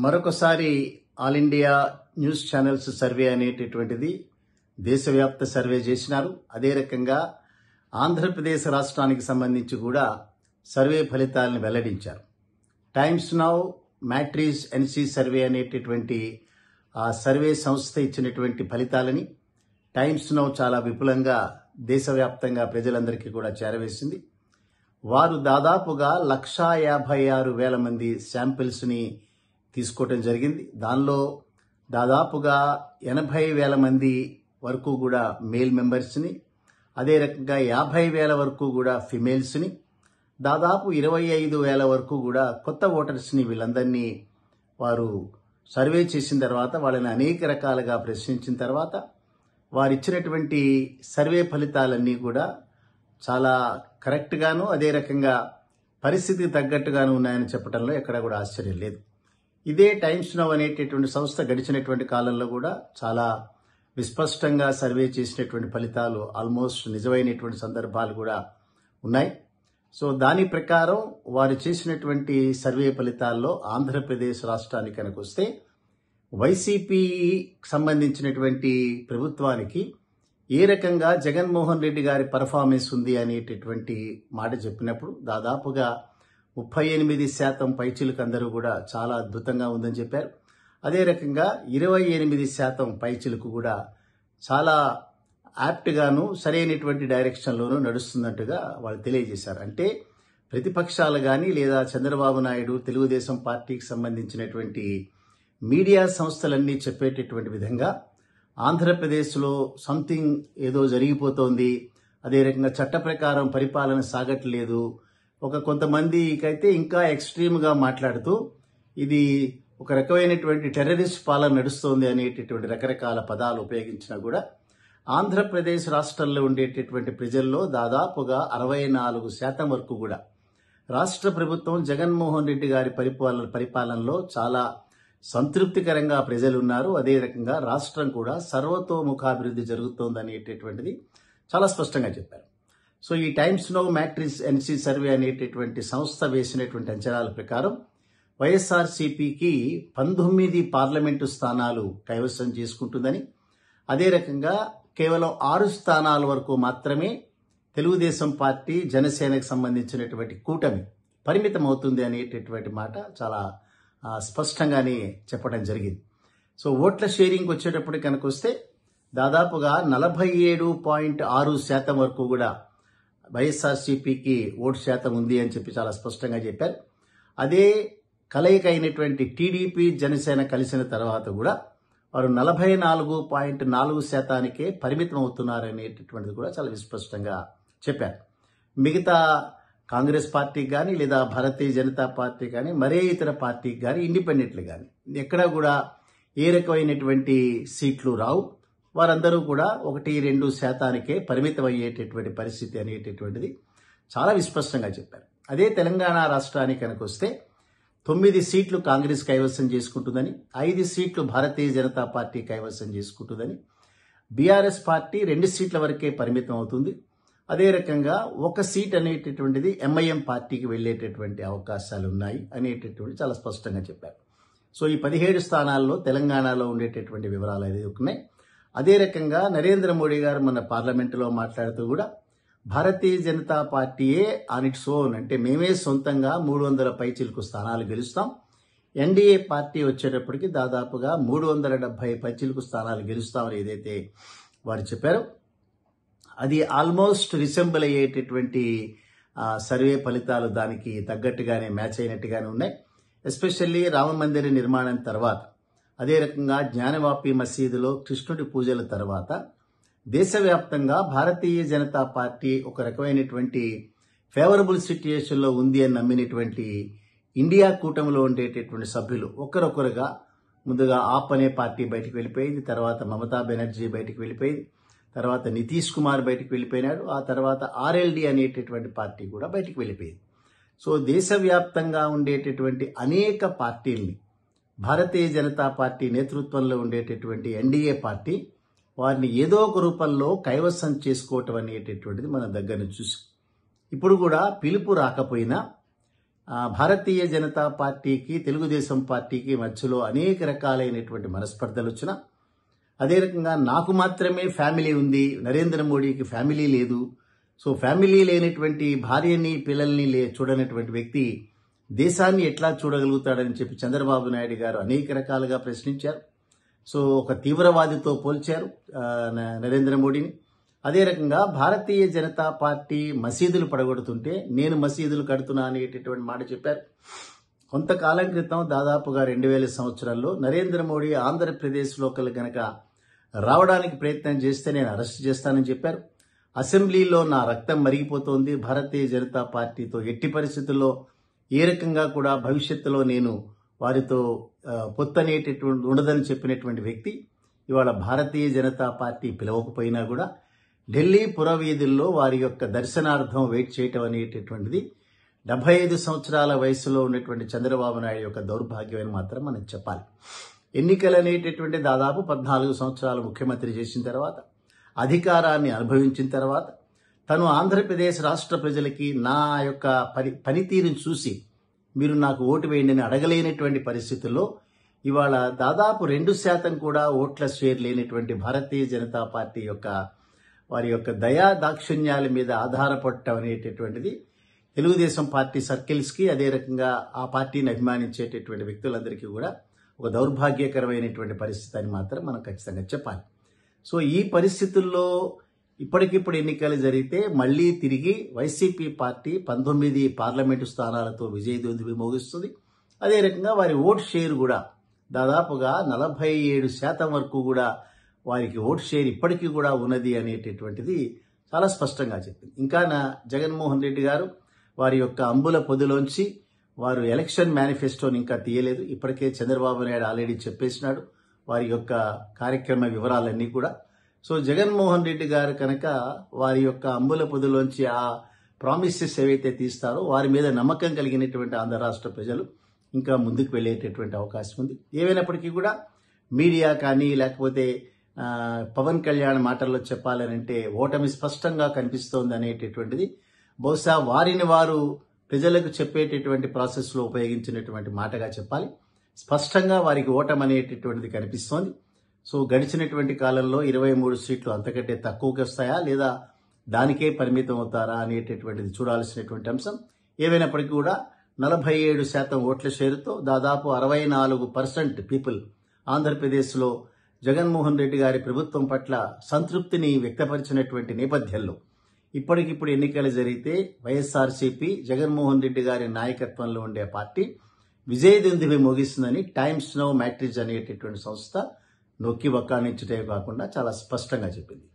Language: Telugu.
మరొకసారి all India news channels survey అనేటటువంటిది దేశవ్యాప్త సర్వే చేసినారు. అదే రకంగా ఆంధ్రప్రదేశ్ రాష్ట్రానికి సంబంధించి కూడా సర్వే ఫలితాలను వెల్లడించారు. Times now mattress NC survey అనేటటువంటి ఆ సర్వే సంస్థ ఇచ్చినటువంటి ఫలితాలని టైమ్స్ నౌ చాలా విపులంగా దేశవ్యాప్తంగా ప్రజలందరికీ కూడా చేరవేసింది. వారు దాదాపుగా 1,56,000 మంది శాంపిల్స్ని తీసుకోవటం జరిగింది. దానిలో దాదాపుగా 80,000 మంది వరకు కూడా మేల్ మెంబర్స్ని, అదే రకంగా 50,000 వరకు కూడా ఫిమేల్స్ని, దాదాపు 25,000 వరకు కూడా కొత్త ఓటర్స్ని వీళ్ళందరినీ వారు సర్వే చేసిన తర్వాత వాళ్ళని అనేక రకాలుగా ప్రశ్నించిన తర్వాత వారు ఇచ్చినటువంటి సర్వే ఫలితాలన్నీ కూడా చాలా కరెక్ట్గాను అదే రకంగా పరిస్థితికి తగ్గట్టుగాను ఉన్నాయని చెప్పడంలో ఎక్కడ కూడా ఆశ్చర్యం లేదు. ఇదే టైమ్స్ నౌ అనేటటువంటి సంస్థ గడిచినటువంటి కాలంలో కూడా చాలా విస్పష్టంగా సర్వే చేసినటువంటి ఫలితాలు ఆల్మోస్ట్ నిజమైనటువంటి సందర్భాలు కూడా ఉన్నాయి. సో దాని ప్రకారం వారు చేసినటువంటి సర్వే ఫలితాల్లో ఆంధ్రప్రదేశ్ రాష్ట్రానికి కనుక వస్తే వైసీపీ సంబంధించినటువంటి ప్రభుత్వానికి ఏ రకంగా జగన్మోహన్ రెడ్డి గారి పర్ఫార్మెన్స్ ఉంది అనేటటువంటి మాట చెప్పినప్పుడు దాదాపుగా 38% పైచిలకు అందరూ కూడా చాలా అద్భుతంగా ఉందని చెప్పారు. అదే రకంగా 28% పైచిలకు కూడా చాలా యాప్ట్గాను సరైనటువంటి డైరెక్షన్లోనూ నడుస్తున్నట్టుగా వాళ్ళు తెలియజేశారు. అంటే ప్రతిపక్షాలు కానీ లేదా చంద్రబాబు నాయుడు తెలుగుదేశం పార్టీకి సంబంధించినటువంటి మీడియా సంస్థలన్నీ చెప్పేటటువంటి విధంగా ఆంధ్రప్రదేశ్లో సంథింగ్ ఏదో జరిగిపోతోంది, అదే రకంగా చట్ట ప్రకారం పరిపాలన సాగట్లేదు, కొంతమందికైతే ఇంకా ఎక్స్ట్రీమ్గా మాట్లాడుతూ ఇది ఒక రకమైనటువంటి టెర్రరిస్ట్ పాలన నడుస్తోంది అనేటటువంటి రకరకాల పదాలు ఉపయోగించినా కూడా ఆంధ్రప్రదేశ్ రాష్ట్రంలో ఉండేటటువంటి ప్రజల్లో దాదాపుగా 64% వరకు కూడా రాష్ట్ర ప్రభుత్వం జగన్మోహన్ రెడ్డి గారి పరిపాలనలో చాలా సంతృప్తికరంగా ప్రజలు ఉన్నారు. అదే రకంగా రాష్ట్రం కూడా సర్వతోముఖాభివృద్ధి జరుగుతోంది అనేటటువంటిది చాలా స్పష్టంగా చెప్పారు. సో ఈ times now mattress NC survey అనేటటువంటి సంస్థ వేసినటువంటి అంచనాల ప్రకారం వైఎస్ఆర్సీపీకి 19 పార్లమెంటు స్థానాలు కైవసం చేసుకుంటుందని, అదే రకంగా కేవలం 6 స్థానాల వరకు మాత్రమే తెలుగుదేశం పార్టీ జనసేనకు సంబంధించినటువంటి కూటమి పరిమితం అవుతుంది అనేటటువంటి మాట చాలా స్పష్టంగానే చెప్పడం జరిగింది. సో ఓట్ల షేరింగ్ వచ్చేటప్పుడు కనుక వస్తే దాదాపుగా 47.6% వరకు కూడా వైఎస్ఆర్సీపీకి ఓటు శాతం ఉంది అని చెప్పి చాలా స్పష్టంగా చెప్పారు. అదే కలయిక అయినటువంటి టీడీపీ జనసేన కలిసిన తర్వాత కూడా వారు 44.4%కే పరిమితం అవుతున్నారనేటటువంటిది కూడా చాలా విస్పష్టంగా చెప్పారు. మిగతా కాంగ్రెస్ పార్టీకి కానీ లేదా భారతీయ జనతా పార్టీ కానీ మరే ఇతర పార్టీకి కానీ ఇండిపెండెంట్లు కానీ ఎక్కడా కూడా ఏ రకమైనటువంటి సీట్లు రావు. వారందరూ కూడా 1-2%కే పరిమితం అయ్యేటటువంటి పరిస్థితి అనేటటువంటిది చాలా విస్పష్టంగా చెప్పారు. అదే తెలంగాణ రాష్ట్రానికి కనుక వస్తే 9 సీట్లు కాంగ్రెస్ కైవసం చేసుకుంటుందని, 5 సీట్లు భారతీయ జనతా పార్టీ కైవసం చేసుకుంటుందని, బీఆర్ఎస్ పార్టీ 2 సీట్ల వరకే పరిమితం అవుతుంది. అదే రకంగా 1 సీట్ అనేటటువంటిది ఎంఐఎం పార్టీకి వెళ్లేటటువంటి అవకాశాలు ఉన్నాయి అనేటటువంటి చాలా స్పష్టంగా చెప్పారు. సో ఈ 17 స్థానాల్లో తెలంగాణలో ఉండేటటువంటి వివరాలు అయితే ఉన్నాయి. అదే రకంగా నరేంద్ర మోడీ గారు మన పార్లమెంటులో మాట్లాడుతూ కూడా భారతీయ జనతా పార్టీయే ఆన్ ఇట్స్ ఓన్, అంటే మేమే సొంతంగా 300 పైచిలకు స్థానాలు గెలుస్తాం, ఎన్డీఏ పార్టీ వచ్చేటప్పటికి దాదాపుగా 370 పైచిలకు స్థానాలు గెలుస్తామని ఏదైతే వారు చెప్పారో అది ఆల్మోస్ట్ రిసెంబుల్ అయ్యేటటువంటి సర్వే ఫలితాలు దానికి తగ్గట్టుగానే మ్యాచ్ అయినట్టుగానే ఉన్నాయి. ఎస్పెషల్లీ రామ మందిర నిర్మాణం తర్వాత, అదే రకంగా జ్ఞానవాపి మసీదులో కృష్ణుడి పూజల తర్వాత దేశవ్యాప్తంగా భారతీయ జనతా పార్టీ ఒక రకమైనటువంటి ఫేవరబుల్ సిట్యుయేషన్లో ఉంది అని నమ్మినటువంటి ఇండియా కూటమిలో ఉండేటటువంటి సభ్యులు ఒకరొకరుగా ముందుగా ఆప్ అనే పార్టీ బయటకు వెళ్ళిపోయింది, తర్వాత మమతా బెనర్జీ బయటకు వెళ్ళిపోయింది, తర్వాత నితీష్ కుమార్ బయటకు వెళ్ళిపోయినాడు, ఆ తర్వాత ఆర్ఎల్డి అనేటటువంటి పార్టీ కూడా బయటకు వెళ్ళిపోయింది. సో దేశవ్యాప్తంగా ఉండేటటువంటి అనేక పార్టీల్ని భారతీయ జనతా పార్టీ నేతృత్వంలో ఉండేటటువంటి ఎన్డీఏ పార్టీ వారిని ఏదో ఒక రూపంలో కైవసం చేసుకోవటం అనేటటువంటిది మన దగ్గర నుంచి చూసాం. ఇప్పుడు కూడా పిలుపు రాకపోయినా భారతీయ జనతా పార్టీకి తెలుగుదేశం పార్టీకి మధ్యలో అనేక రకాలైనటువంటి మనస్పర్ధలు వచ్చినా, అదే రకంగా నాకు మాత్రమే ఫ్యామిలీ ఉంది, నరేంద్ర మోడీకి ఫ్యామిలీ లేదు, సో ఫ్యామిలీ లేనటువంటి భార్యని పిల్లల్ని చూడనటువంటి వ్యక్తి దేశాన్ని ఎట్లా చూడగలుగుతాడని చెప్పి చంద్రబాబు నాయుడు గారు అనేక రకాలుగా ప్రశ్నించారు. సో ఒక తీవ్రవాదితో పోల్చారు నరేంద్ర మోడీని. అదే రకంగా భారతీయ జనతా పార్టీ మసీదులు పడగొడుతుంటే నేను మసీదులు కడుతున్నా అనేటటువంటి మాట చెప్పారు. కొంతకాలం క్రితం దాదాపుగా 2000 సంవత్సరాల్లో నరేంద్ర మోడీ ఆంధ్రప్రదేశ్లోకి గనక రావడానికి ప్రయత్నం చేస్తే నేను అరెస్ట్ చేస్తానని చెప్పారు. అసెంబ్లీలో నా రక్తం మరిగిపోతోంది, భారతీయ జనతా పార్టీతో ఎట్టి పరిస్థితుల్లో ఏ రకంగా కూడా భవిష్యత్తులో నేను వారితో పొత్తనేటటువంటి ఉండదని చెప్పినటువంటి వ్యక్తి ఇవాళ భారతీయ జనతా పార్టీ పిలవకపోయినా కూడా ఢిల్లీ పురవీధుల్లో వారి యొక్క దర్శనార్థం వెయిట్ చేయటం అనేటటువంటిది 75 సంవత్సరాల వయసులో ఉన్నటువంటి చంద్రబాబు నాయుడు యొక్క దౌర్భాగ్యం అని మాత్రం మనం చెప్పాలి. ఎన్నికలు అనేటటువంటి దాదాపు 14 సంవత్సరాలు ముఖ్యమంత్రి చేసిన తర్వాత, అధికారాన్ని అనుభవించిన తర్వాత, తను ఆంధ్రప్రదేశ్ రాష్ట్ర ప్రజలకి నా యొక్క పనితీరును చూసి మీరు నాకు ఓటు వేయండి అని అడగలేనటువంటి పరిస్థితుల్లో ఇవాళ దాదాపు 2% కూడా ఓట్ల షేర్ లేనటువంటి భారతీయ జనతా పార్టీ యొక్క వారి యొక్క దయా దాక్షిణ్యాల మీద ఆధారపడటం అనేటటువంటిది తెలుగుదేశం పార్టీ సర్కిల్స్కి, అదే రకంగా ఆ పార్టీని అభిమానించేటటువంటి వ్యక్తులందరికీ కూడా ఒక దౌర్భాగ్యకరమైనటువంటి పరిస్థితి అని మాత్రం మనం ఖచ్చితంగా చెప్పాలి. సో ఈ పరిస్థితుల్లో ఇప్పటికిప్పుడు ఎన్నికలు జరిగితే మళ్లీ తిరిగి వైసీపీ పార్టీ 19 పార్లమెంటు స్థానాలతో విజయదుందుభి మోగిస్తుంది. అదే రకంగా వారి ఓటు షేర్ కూడా దాదాపుగా 47% వరకు కూడా వారికి ఓటు షేర్ ఇప్పటికీ కూడా ఉన్నది అనేటటువంటిది చాలా స్పష్టంగా చెప్పింది. ఇంకా జగన్మోహన్ రెడ్డి గారు వారి యొక్క అంబుల పొదిలోంచి వారు ఎలక్షన్ మేనిఫెస్టోని ఇంకా తీయలేదు. ఇప్పటికే చంద్రబాబు నాయుడు ఆల్రెడీ చెప్పేసినాడు వారి యొక్క కార్యక్రమ వివరాలన్నీ కూడా. సో జగన్మోహన్ రెడ్డి గారు కనుక వారి యొక్క అంబుల పొదిలోంచి ఆ ప్రామిసెస్ ఏవైతే తీస్తారో వారి మీద నమ్మకం కలిగినటువంటి ఆంధ్ర రాష్ట్ర ప్రజలు ఇంకా ముందుకు వెళ్ళేటటువంటి అవకాశం ఉంది. ఏమైనప్పటికీ కూడా మీడియా కానీ లేకపోతే పవన్ కళ్యాణ్ మాటల్లో చెప్పాలనంటే ఓటమి స్పష్టంగా కనిపిస్తోంది అనేటటువంటిది బహుశా వారిని వారు ప్రజలకు చెప్పేటటువంటి ప్రాసెస్లో ఉపయోగించినటువంటి మాటగా చెప్పాలి. స్పష్టంగా వారికి ఓటమి అనేటటువంటిది కనిపిస్తోంది. సో గడిచినటువంటి కాలంలో 23 సీట్లు అంతకంటే తక్కువకి వస్తాయా లేదా దానికే పరిమితం అవుతారా అనేటటువంటిది చూడాల్సినటువంటి అంశం. ఏమైనప్పటికీ కూడా 47% ఓట్ల షేరుతో దాదాపు 64% పీపుల్ ఆంధ్రప్రదేశ్లో జగన్మోహన్ రెడ్డి గారి ప్రభుత్వం పట్ల సంతృప్తిని వ్యక్తపరిచినటువంటి నేపథ్యంలో ఇప్పటికిప్పుడు ఎన్నికలు జరిగితే వైఎస్ఆర్సీపీ జగన్మోహన్ రెడ్డి గారి నాయకత్వంలో ఉండే పార్టీ విజయదుందుభి మోగిస్తుందని టైమ్స్ నౌ మ్యాట్రిజ్ అనేటటువంటి సంస్థ నొక్కి వక్కాణించటే కాకుండా చాలా స్పష్టంగా చెప్పింది.